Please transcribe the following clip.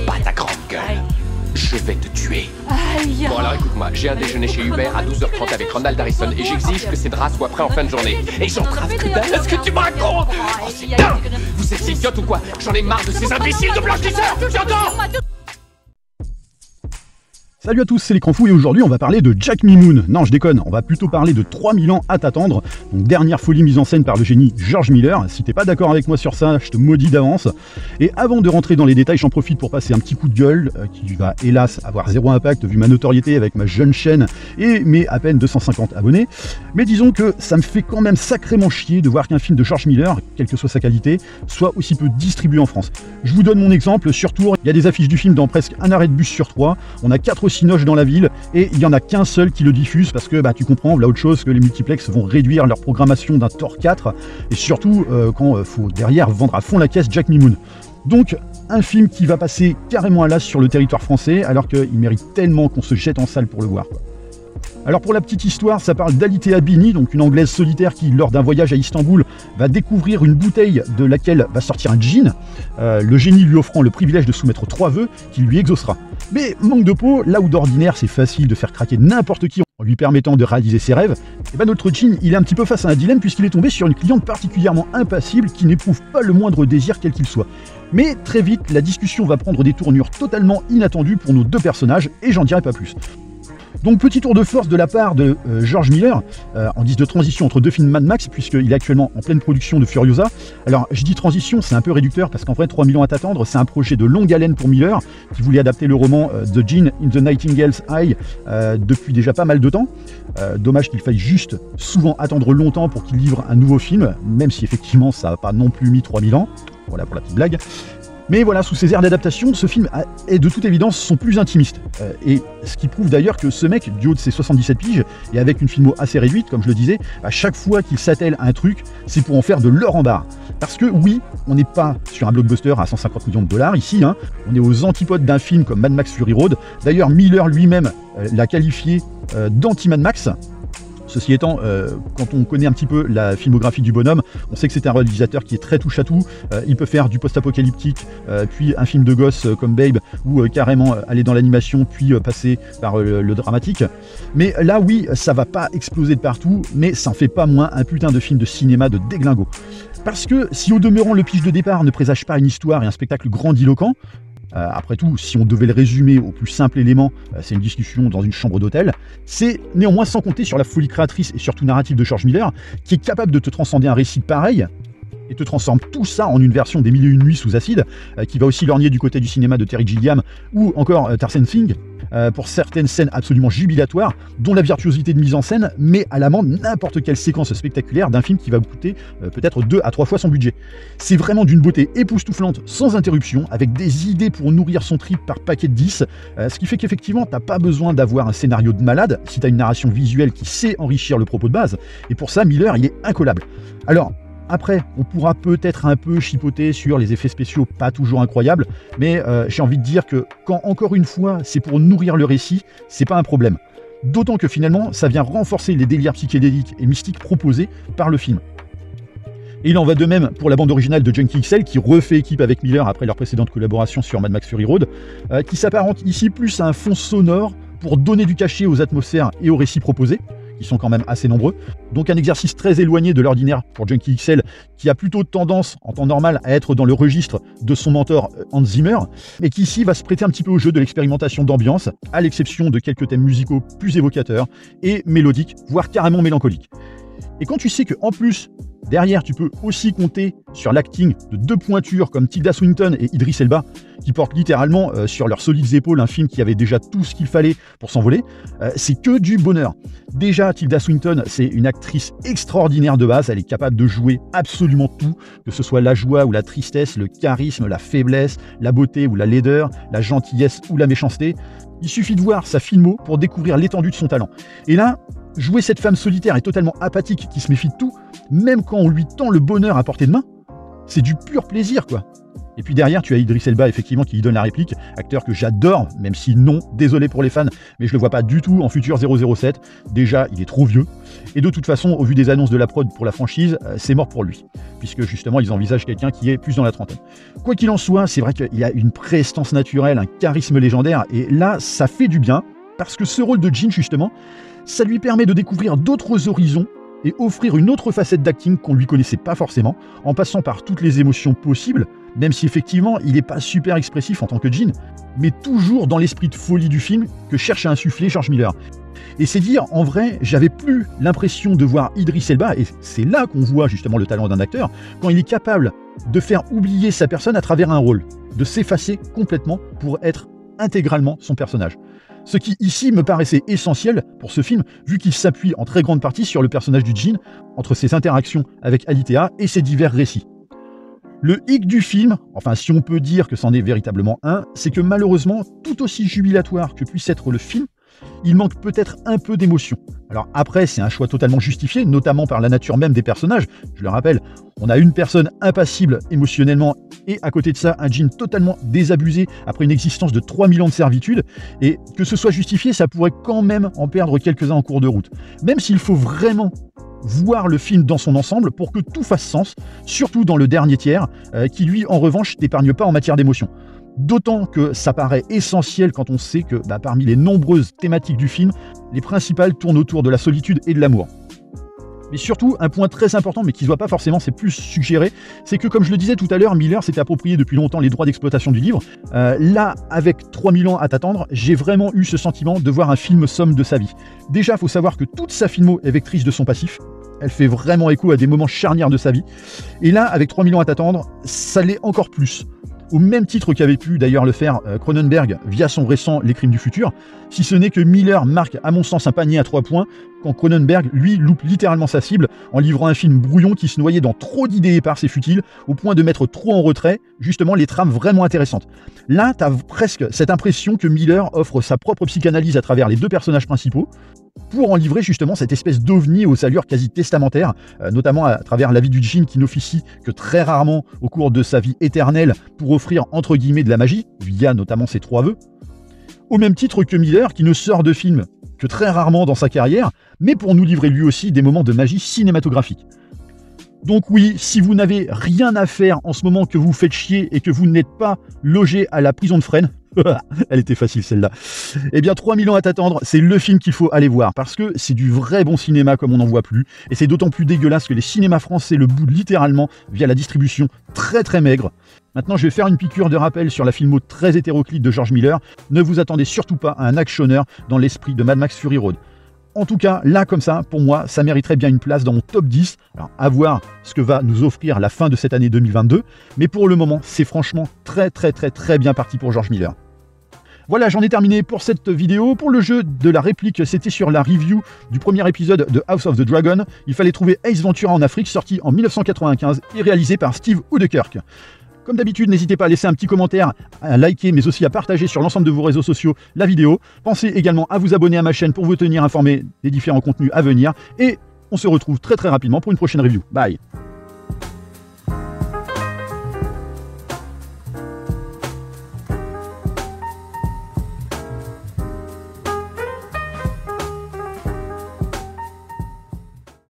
Pas ta grande gueule. Je vais te tuer. Bon alors écoute-moi, j'ai un déjeuner chez Hubert à 12h30 avec Ronald Harrison et j'exige que ces draps soient prêts en fin de journée. Et j'entrave que dalle à ce que tu me racontes. Oh c'est dingue. Vous êtes idiotes ou quoi? J'en ai marre de ces imbéciles de blanchisseurs. Tu entends? Salut à tous, c'est l'écran fou et aujourd'hui on va parler de Jack Mimoun. Non je déconne, on va plutôt parler de 3000 ans à t'attendre. Donc dernière folie mise en scène par le génie George Miller. Si t'es pas d'accord avec moi sur ça, je te maudis d'avance. Et avant de rentrer dans les détails, j'en profite pour passer un petit coup de gueule qui va hélas avoir zéro impact vu ma notoriété avec ma jeune chaîne et mes à peine 250 abonnés. Mais disons que ça me fait quand même sacrément chier de voir qu'un film de George Miller, quelle que soit sa qualité, soit aussi peu distribué en France. Je vous donne mon exemple, sur Tours, il y a des affiches du film dans presque un arrêt de bus sur 3, on a 4 cinoches dans la ville et il n'y en a qu'un seul qui le diffuse parce que tu comprends, là autre chose que les multiplex vont réduire leur programmation d'un Thor 4 et surtout quand faut derrière vendre à fond la caisse Jack Mimoun. Donc un film qui va passer carrément à l'as sur le territoire français alors qu'il mérite tellement qu'on se jette en salle pour le voir quoi. Alors pour la petite histoire, ça parle d'Alitea Bini, donc une Anglaise solitaire qui, lors d'un voyage à Istanbul, va découvrir une bouteille de laquelle va sortir un djinn, le génie lui offrant le privilège de soumettre 3 vœux qu'il lui exaucera. Mais manque de peau, là où d'ordinaire c'est facile de faire craquer n'importe qui en lui permettant de réaliser ses rêves, et notre djinn il est un petit peu face à un dilemme puisqu'il est tombé sur une cliente particulièrement impassible qui n'éprouve pas le moindre désir quel qu'il soit. Mais très vite, la discussion va prendre des tournures totalement inattendues pour nos deux personnages et j'en dirai pas plus. Donc petit tour de force de la part de George Miller, en guise de transition entre deux films Mad Max, puisqu'il est actuellement en pleine production de Furiosa. Alors je dis transition, c'est un peu réducteur, parce qu'en vrai 3000 ans à t'attendre, c'est un projet de longue haleine pour Miller, qui voulait adapter le roman The Djinn in the Nightingale's Eye depuis déjà pas mal de temps. Dommage qu'il faille juste souvent attendre longtemps pour qu'il livre un nouveau film, même si effectivement ça n'a pas non plus mis 3000 ans. Voilà pour la petite blague. Mais voilà, sous ces airs d'adaptation, ce film est de toute évidence son plus intimiste. Et ce qui prouve d'ailleurs que ce mec, du haut de ses 77 piges, et avec une filmo assez réduite, comme je le disais, à chaque fois qu'il s'attelle à un truc, c'est pour en faire de l'or en barre. Parce que oui, on n'est pas sur un blockbuster à 150 millions de dollars ici, hein. On est aux antipodes d'un film comme Mad Max Fury Road. D'ailleurs, Miller lui-même l'a qualifié d'anti-Mad Max. Ceci étant, quand on connaît un petit peu la filmographie du bonhomme, on sait que c'est un réalisateur qui est très touche-à-tout. Il peut faire du post-apocalyptique, puis un film de gosse comme Babe, ou carrément aller dans l'animation, puis passer par le dramatique. Mais là, oui, ça va pas exploser de partout, mais ça en fait pas moins un putain de film de cinéma de déglingo. Parce que si au demeurant le pitch de départ ne présage pas une histoire et un spectacle grandiloquent, après tout, si on devait le résumer au plus simple élément, c'est une discussion dans une chambre d'hôtel. C'est néanmoins sans compter sur la folie créatrice et surtout narrative de George Miller, qui est capable de te transcender un récit pareil, et te transforme tout ça en une version des Mille et une nuits sous acide, qui va aussi lorgner du côté du cinéma de Terry Gilliam, ou encore Tarzan Singh, pour certaines scènes absolument jubilatoires, dont la virtuosité de mise en scène met à l'amende n'importe quelle séquence spectaculaire d'un film qui va vous coûter peut-être 2 à 3 fois son budget. C'est vraiment d'une beauté époustouflante, sans interruption, avec des idées pour nourrir son trip par paquet de 10, ce qui fait qu'effectivement, t'as pas besoin d'avoir un scénario de malade, si t'as une narration visuelle qui sait enrichir le propos de base, et pour ça, Miller, il est incollable. Alors, après, on pourra peut-être un peu chipoter sur les effets spéciaux pas toujours incroyables, mais j'ai envie de dire que quand, encore une fois, c'est pour nourrir le récit, c'est pas un problème. D'autant que finalement, ça vient renforcer les délires psychédéliques et mystiques proposés par le film. Et il en va de même pour la bande originale de Junkie XL, qui refait équipe avec Miller après leur précédente collaboration sur Mad Max Fury Road, qui s'apparente ici plus à un fond sonore pour donner du cachet aux atmosphères et aux récits proposés, qui sont quand même assez nombreux. Donc un exercice très éloigné de l'ordinaire pour Junkie XL, qui a plutôt tendance, en temps normal, à être dans le registre de son mentor Hans Zimmer, mais qui ici va se prêter un petit peu au jeu de l'expérimentation d'ambiance, à l'exception de quelques thèmes musicaux plus évocateurs et mélodiques, voire carrément mélancoliques. Et quand tu sais que en plus, derrière, tu peux aussi compter sur l'acting de deux pointures comme Tilda Swinton et Idris Elba, qui portent littéralement sur leurs solides épaules un film qui avait déjà tout ce qu'il fallait pour s'envoler. C'est que du bonheur. Déjà, Tilda Swinton, c'est une actrice extraordinaire de base. Elle est capable de jouer absolument tout, que ce soit la joie ou la tristesse, le charisme, la faiblesse, la beauté ou la laideur, la gentillesse ou la méchanceté. Il suffit de voir sa filmo pour découvrir l'étendue de son talent. Et là, jouer cette femme solitaire et totalement apathique qui se méfie de tout, même quand on lui tend le bonheur à portée de main, c'est du pur plaisir, quoi. Et puis derrière, tu as Idris Elba, effectivement, qui lui donne la réplique, acteur que j'adore, même si non, désolé pour les fans, mais je le vois pas du tout en futur 007. Déjà, il est trop vieux. Et de toute façon, au vu des annonces de la prod pour la franchise, c'est mort pour lui. Puisque justement, ils envisagent quelqu'un qui est plus dans la trentaine. Quoi qu'il en soit, c'est vrai qu'il y a une prestance naturelle, un charisme légendaire, et là, ça fait du bien, parce que ce rôle de Jean, justement, ça lui permet de découvrir d'autres horizons, et offrir une autre facette d'acting qu'on lui connaissait pas forcément, en passant par toutes les émotions possibles, même si effectivement il n'est pas super expressif en tant que Jean, mais toujours dans l'esprit de folie du film que cherche à insuffler George Miller. Et c'est dire, en vrai, j'avais plus l'impression de voir Idris Elba, et c'est là qu'on voit justement le talent d'un acteur, quand il est capable de faire oublier sa personne à travers un rôle, de s'effacer complètement pour être intégralement son personnage. Ce qui ici me paraissait essentiel pour ce film, vu qu'il s'appuie en très grande partie sur le personnage du Jean, entre ses interactions avec Alitea et ses divers récits. Le hic du film, enfin si on peut dire que c'en est véritablement un, c'est que malheureusement, tout aussi jubilatoire que puisse être le film, il manque peut-être un peu d'émotion. Alors après, c'est un choix totalement justifié, notamment par la nature même des personnages. Je le rappelle, on a une personne impassible émotionnellement et à côté de ça, un Jean totalement désabusé après une existence de 3000 ans de servitude. Et que ce soit justifié, ça pourrait quand même en perdre quelques-uns en cours de route. Même s'il faut vraiment voir le film dans son ensemble pour que tout fasse sens, surtout dans le dernier tiers, qui lui, en revanche, n'épargne pas en matière d'émotion. D'autant que ça paraît essentiel quand on sait que parmi les nombreuses thématiques du film, les principales tournent autour de la solitude et de l'amour. Mais surtout, un point très important, mais qui ne se voit pas forcément, c'est plus suggéré, c'est que comme je le disais tout à l'heure, Miller s'était approprié depuis longtemps les droits d'exploitation du livre. Là, avec 3000 ans à t'attendre, j'ai vraiment eu ce sentiment de voir un film somme de sa vie. Déjà, il faut savoir que toute sa filmo est vectrice de son passif. Elle fait vraiment écho à des moments charnières de sa vie. Et là, avec 3000 ans à t'attendre, ça l'est encore plus. Au même titre qu'avait pu d'ailleurs le faire Cronenberg via son récent Les Crimes du Futur, si ce n'est que Miller marque à mon sens un panier à 3 points, quand Cronenberg, lui, loupe littéralement sa cible en livrant un film brouillon qui se noyait dans trop d'idées éparses et futiles, au point de mettre trop en retrait, justement, les trames vraiment intéressantes. Là, t'as presque cette impression que Miller offre sa propre psychanalyse à travers les deux personnages principaux, pour en livrer justement cette espèce d'ovni aux allures quasi testamentaires, notamment à travers la vie du Jean qui n'officie que très rarement au cours de sa vie éternelle pour offrir entre guillemets de la magie, via notamment ses 3 vœux. Au même titre que Miller qui ne sort de film que très rarement dans sa carrière, mais pour nous livrer lui aussi des moments de magie cinématographique. Donc oui, si vous n'avez rien à faire en ce moment, que vous faites chier et que vous n'êtes pas logé à la prison de Fresnes, elle était facile celle-là, eh bien 3000 ans à t'attendre, c'est le film qu'il faut aller voir, parce que c'est du vrai bon cinéma comme on n'en voit plus, et c'est d'autant plus dégueulasse que les cinémas français le boudent littéralement via la distribution très très maigre. Maintenant, je vais faire une piqûre de rappel sur la filmo très hétéroclite de George Miller. Ne vous attendez surtout pas à un actionneur dans l'esprit de Mad Max Fury Road. En tout cas, là comme ça, pour moi, ça mériterait bien une place dans mon top 10. Alors, à voir ce que va nous offrir la fin de cette année 2022. Mais pour le moment, c'est franchement très bien parti pour George Miller. Voilà, j'en ai terminé pour cette vidéo. Pour le jeu de la réplique, c'était sur la review du premier épisode de House of the Dragon. Il fallait trouver Ace Ventura en Afrique, sorti en 1995 et réalisé par Steve Oedekerk. Comme d'habitude, n'hésitez pas à laisser un petit commentaire, à liker, mais aussi à partager sur l'ensemble de vos réseaux sociaux la vidéo. Pensez également à vous abonner à ma chaîne pour vous tenir informé des différents contenus à venir. Et on se retrouve très rapidement pour une prochaine review. Bye!